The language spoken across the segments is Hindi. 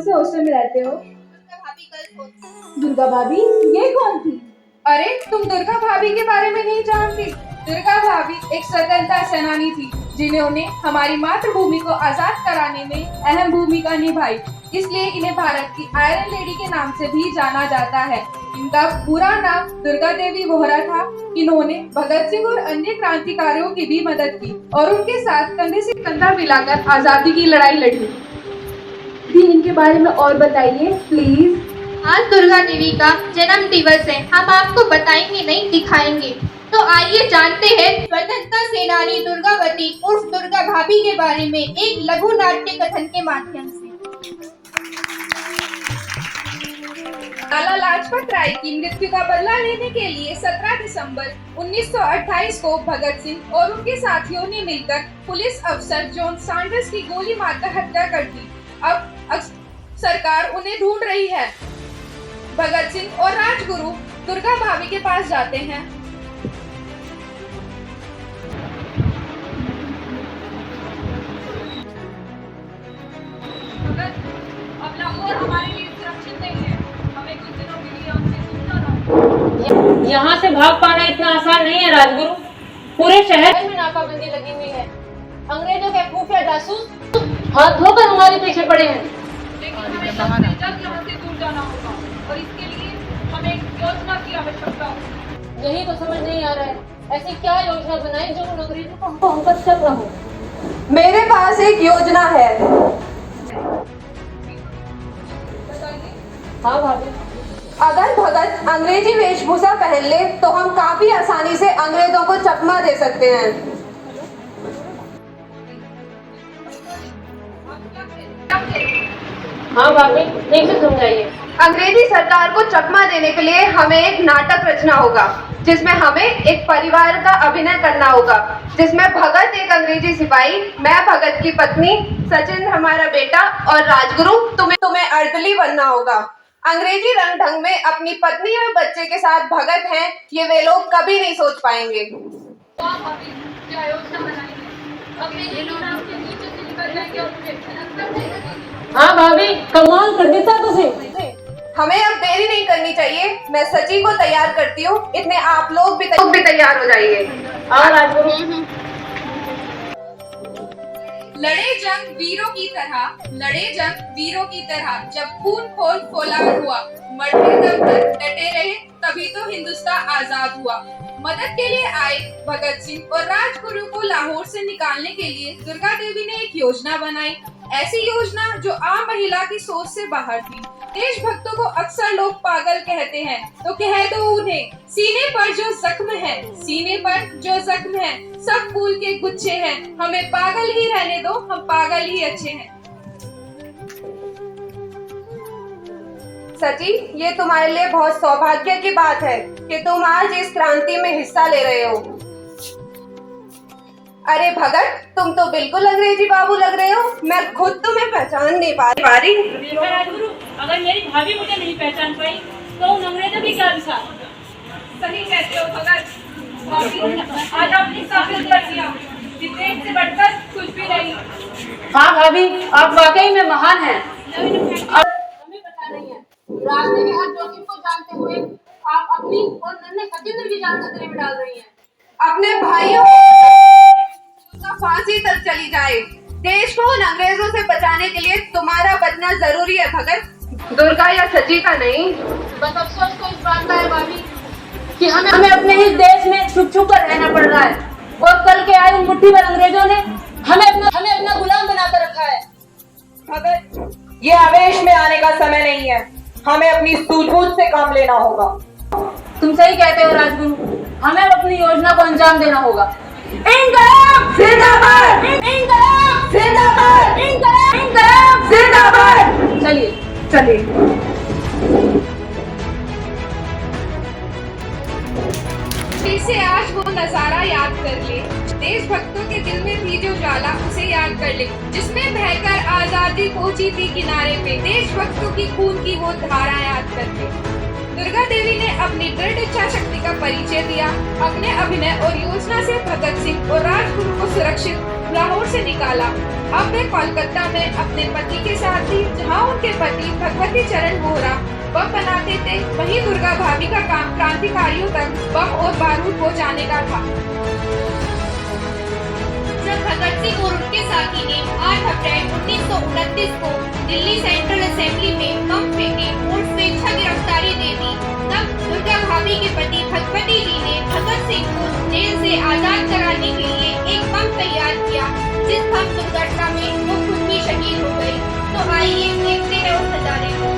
से हॉस्टल में रहते हो? दुर्गा भाभी ये कौन थी? अरे तुम दुर्गा भाभी के बारे में नहीं जानती? दुर्गा भाभी एक स्वतंत्रता सेनानी थी जिन्होंने हमारी मातृभूमि को आजाद कराने में अहम भूमिका निभाई। इसलिए इन्हें भारत की आयरन लेडी के नाम से भी जाना जाता है। इनका पूरा नाम दुर्गा देवी वोहरा था। इन्होंने भगत सिंह और अन्य क्रांतिकारियों की भी मदद की और उनके साथ कंधे से कंधा मिलाकर आजादी की लड़ाई लड़ी। दी इनके बारे में और बताइए प्लीज। आज दुर्गा देवी का जन्म दिवस है, हम आपको बताएंगे नहीं दिखाएंगे। तो आइए जानते हैं स्वतंत्रता सेनानी दुर्गावती उर्फ दुर्गा भाभी के बारे में एक लघु नाट्य कथन के माध्यम से। लाला लाजपत राय की मृत्यु का बदला लेने के लिए 17 दिसंबर 1928 को भगत सिंह और उनके साथियों ने मिलकर पुलिस अफसर जॉन सैंडर्स की गोली मारकर हत्या कर दी। अब सरकार उन्हें ढूंढ रही है। भगत सिंह और राजगुरु दुर्गा भाभी के पास जाते हैं। भगत, अब लाहौर हमारे लिए सुरक्षित नहीं है। हमें कुछ दिनों के लिए हमसे दूर जाना होगा। यहाँ से भाग पाना इतना आसान नहीं है राजगुरु। पूरे शहर में नाकाबंदी लगी हुई है। अंग्रेजों के खुफिया जासूस हाथ धोकर हमारे पीछे पड़े हैं। लेकिन हमें जल्द यहाँ से दूर जाना होगा और इसके लिए हमें एक योजना की आवश्यकता है। यही तो समझ नहीं आ रहा है, ऐसी क्या योजना बनाई जो उन अंग्रेजों को हम पर शक न हो। मेरे पास एक योजना है। हाँ भाभी। अगर भगत अंग्रेजी वेशभूषा पहन ले तो हम काफी आसानी से अंग्रेजों को चकमा दे सकते हैं। हाँ भाभी, ठीक से समझाइए। अंग्रेजी सरकार को चकमा देने के लिए हमें एक नाटक रचना होगा जिसमें हमें एक परिवार का अभिनय करना होगा, जिसमें भगत एक अंग्रेजी सिपाही, मैं भगत की पत्नी, सचिन हमारा बेटा और राजगुरु तुम्हें अर्दली बनना होगा। अंग्रेजी रंग ढंग में अपनी पत्नी और बच्चे के साथ भगत हैं, ये वे लोग कभी नहीं सोच पाएंगे। क्या योजना बनाएंगे? अंग्रेजी नाम के नीचे से निकल जाएंगे और हाँ भाभी, कमाल कर देता तुझे। हमें अब देरी नहीं करनी चाहिए। मैं सची को तैयार करती हूँ, इतने आप लोग भी तैयार हो जाइए। हाँ राजगुरु। लड़े जंग वीरों की तरह, लड़े जंग वीरों की तरह, जब खून खोल फौलाद हुआ, मरते दम तक डटे रहे, तभी तो हिंदुस्तान आजाद हुआ। मदद के लिए आए भगत सिंह और राजगुरु को लाहौर से निकालने के लिए दुर्गा देवी ने एक योजना बनाई। ऐसी योजना जो आम महिला की सोच से बाहर थी। देशभक्तों को अक्सर लोग पागल कहते हैं, तो कह दो उन्हें, सीने पर जो जख्म है, सीने पर जो जख्म है, सब फूल के गुच्छे हैं। हमें पागल ही रहने दो, हम पागल ही अच्छे हैं। सची, ये तुम्हारे लिए बहुत सौभाग्य की बात है कि तुम आज इस क्रांति में हिस्सा ले रहे हो। अरे भगत, तुम तो बिल्कुल अंग्रेजी बाबू लग रहे हो। मैं खुद तुम्हें पहचान नहीं पा रही। राजगुरु, अगर मेरी भाभी मुझे नहीं पहचान पाई तो उन अंग्रेजों की क्या दिशा? सही कहते हो भगत। आज आपने साबित कर दिया, विवेक से बढ़कर कुछ भी नहीं। हाँ भाभी, आप वाकई में महान हैं। हमें पता नहीं है, रास्ते में हर जोखिम को जानते हुए आप अपनी और नन्हे सचिंद्र की जान खतरे में डाल रही हैं। अपने भाइयों का फांसी तक चली जाए, देश को उन अंग्रेजों से बचाने के लिए तुम्हारा बचना जरूरी है भगत, दुर्गा या सची का नहीं। बस अफसोस तो इस बात का है भाभी कि हमें अपने ही देश में छुप छुप कर रहना पड़ रहा है और कल के आए उन मुट्ठी भर अंग्रेजों ने हमें अपना गुलाम बनाकर रखा है। भगत, ये आवेश में आने का समय नहीं है, हमें अपनी सूझबूझ से काम लेना होगा। तुम सही कहते हो राजगुरु, हमें अपनी योजना को अंजाम देना होगा। इंकलाब जिंदाबाद! इंकलाब जिंदाबाद! इंकलाब जिंदाबाद! चलिए। फिर से आज वो नजारा याद कर ले, देशभक्तों के दिल में थी जो ज्वाला, उसे याद कर ले, जिसमें बहकर आजादी पहुंची थी किनारे पे। देशभक्तों की खून की वो धारा याद कर ले। दुर्गा देवी ने अपनी दृढ़ इच्छा शक्ति का परिचय दिया। अपने अभिनय और योजना से भगत सिंह और राजगुरु को सुरक्षित लाहौर से निकाला। अब वे कोलकाता में अपने पति के साथ थी, जहां उनके पति भगवती चरण वोहरा बम बनाते थे, वहीं दुर्गा भाभी का काम क्रांतिकारियों तक बम और बारूद पहुंचाने का था। जब भगत सिंह और उनके साथी ने 8 अप्रैल 1929 को दिल्ली सेंट्रल असेंबली में बम फेंके और स्वेच्छा गिरफ्तारी दे दी, तब दुर्गा भाभी के पति भगवती जी ने भगत सिंह को जेल से आजाद कराने के लिए एक बम तैयार किया, जिस बम दुर्घटना में वो खुद भी शहीद हो गए। तो आइए देखते हैं उस नजारे को।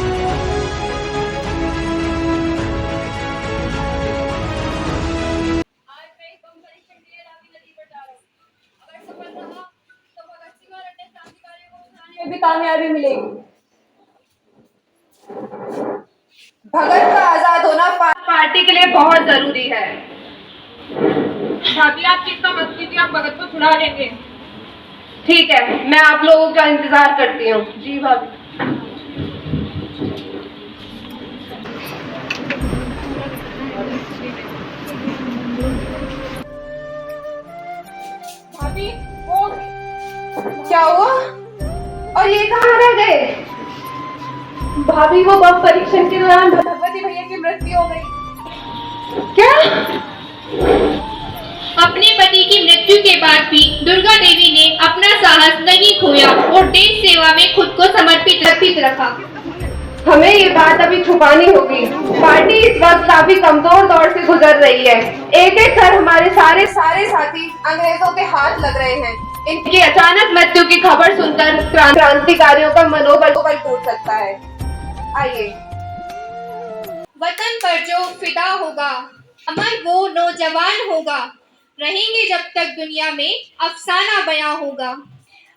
भी कामयाबी मिलेगी। भगत का आजाद होना पार्टी के लिए बहुत जरूरी है। भाभी आप चिंता मत कीजिए, आप भगत को छुड़ा लेंगे। ठीक है, मैं आप लोगों का इंतजार करती हूँ। जी भाभी। भाभी वो क्या हुआ? और ये कहाँ रह गए? भाभी वो बम परीक्षण के दौरान भगवती भैया की मृत्यु हो गई। क्या? अपने पति की मृत्यु के बाद भी दुर्गा देवी ने अपना साहस नहीं खोया और देश सेवा में खुद को समर्पित रखा। हमें ये बात अभी छुपानी होगी। पार्टी इस वक्त काफी कमजोर दौर से गुजर रही है। एक एक कर हमारे सारे साथी अंग्रेजों के हाथ लग रहे हैं। इनकी अचानक मृत्यु की खबर सुनकर क्रांतिकारियों का मनोबल टूट सकता है। आइए। वतन पर जो फिदा होगा, अमर वो नौजवान होगा, रहेंगे जब तक दुनिया में अफसाना बयां होगा।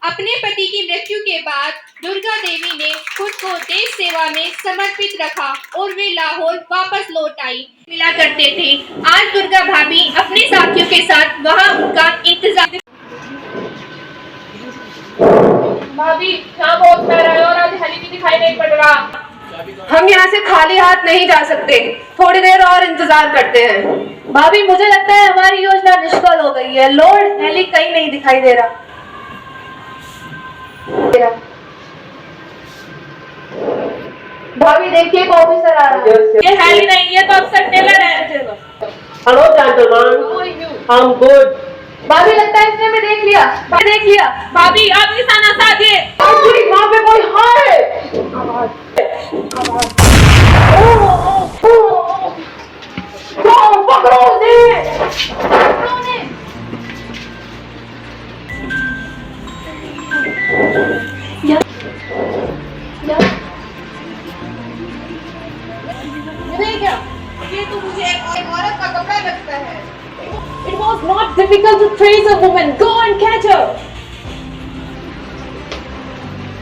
अपने पति की मृत्यु के बाद दुर्गा देवी ने खुद को देश सेवा में समर्पित रखा और वे लाहौर वापस लौट आई मिला करते थे। आज दुर्गा भाभी अपने साथियों के साथ वहां उनका इंतजार। भाभी यहाँ बहुत प्यारा है और आज हली भी दिखाई नहीं पड़ रहा। हम यहाँ से खाली हाथ नहीं जा सकते। थोड़ी देर और इंतजार करते हैं। भाभी मुझे लगता है हमारी योजना निष्फल हो गई है। लॉर्ड हेली कहीं नहीं दिखाई दे रहा। भाभी देखिए एक ऑफिसर आ रहा है। ये हेली नहीं है तो अफसर टेलर है। Hello gentlemen, I'm good. भाभी लगता है इसने मैं देख लिया। भाभी आप निशाना साधिए। वहाँ पे कोई है। पकड़ो उसे। ये तो मुझे एक औरत का कपड़ा लगता है। It was not difficult to trace a woman. Go and catch her.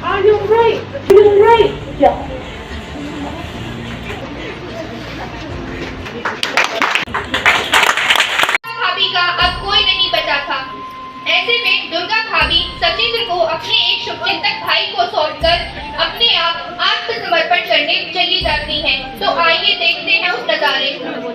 Are you right? You right? Yeah. भाभी का अब कोई नहीं बचा था। ऐसे में दुर्गा भाभी सचिंद्र को अपने एक शुभचिंतक भाई को सौंपकर अपने आप आत्मसमर्पण करने चली जाती हैं। तो आइए देखते हैं उस नजारे को।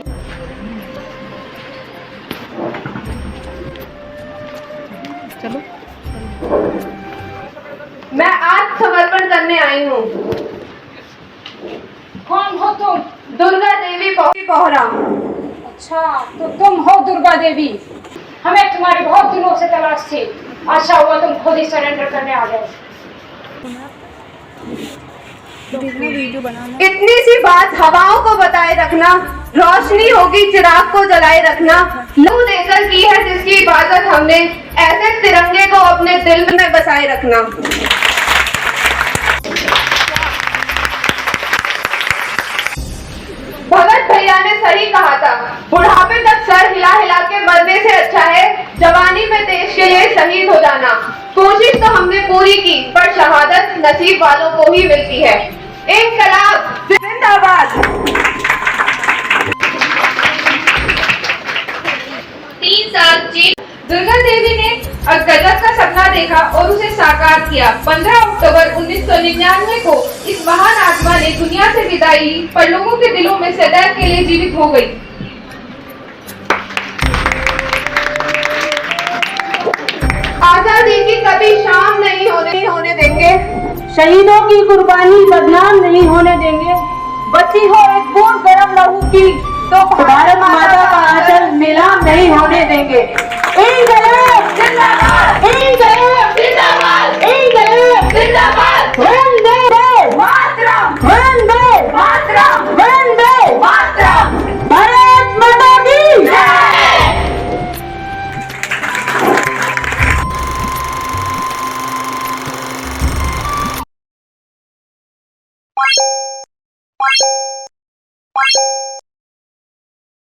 मैं आत्मसमर्पण करने आई हूँ। कौन हो तुम? दुर्गा देवी पोहरा। अच्छा, तो तुम हो दुर्गा देवी। हमें तुम्हारी बहुत दिनों से तलाश थी। अच्छा हुआ तुम खुद ही सरेंडर करने आ गए। इतनी सी बात हवाओं को बताए रखना, रोशनी होगी चिराग को जलाए रखना। लहू देकर की है जिसकी इबादत हमने, ऐसे तिरंगे को अपने दिल में बसाए रखना। भगत भैया ने सही कहा था, बुढ़ापे तक सर हिला हिला के मरने से अच्छा है जवानी में देश के लिए शहीद हो जाना। कोशिश तो हमने पूरी की, पर शहादत नसीब वालों को ही मिलती है। इंकलाब जिंदाबाद। 3 साल जेल दुर्गा देवी ने गजब का सपना देखा और उसे साकार किया। 15 अक्टूबर 1999 को इस महान आत्मा ने दुनिया से विदाई ली, पर लोगों के दिलों में सदैव के लिए जीवित हो गई। आजादी की कभी शाम नहीं होने देंगे। शहीदों की कुर्बानी बदनाम नहीं होने देंगे। बची हो एक बूंद गरम लहू की तो भारत माता का आंचल नीलाम नहीं होने देंगे। इंकलाब जिंदाबाद, इंकलाब जिंदाबाद, इंकलाब जिंदाबाद।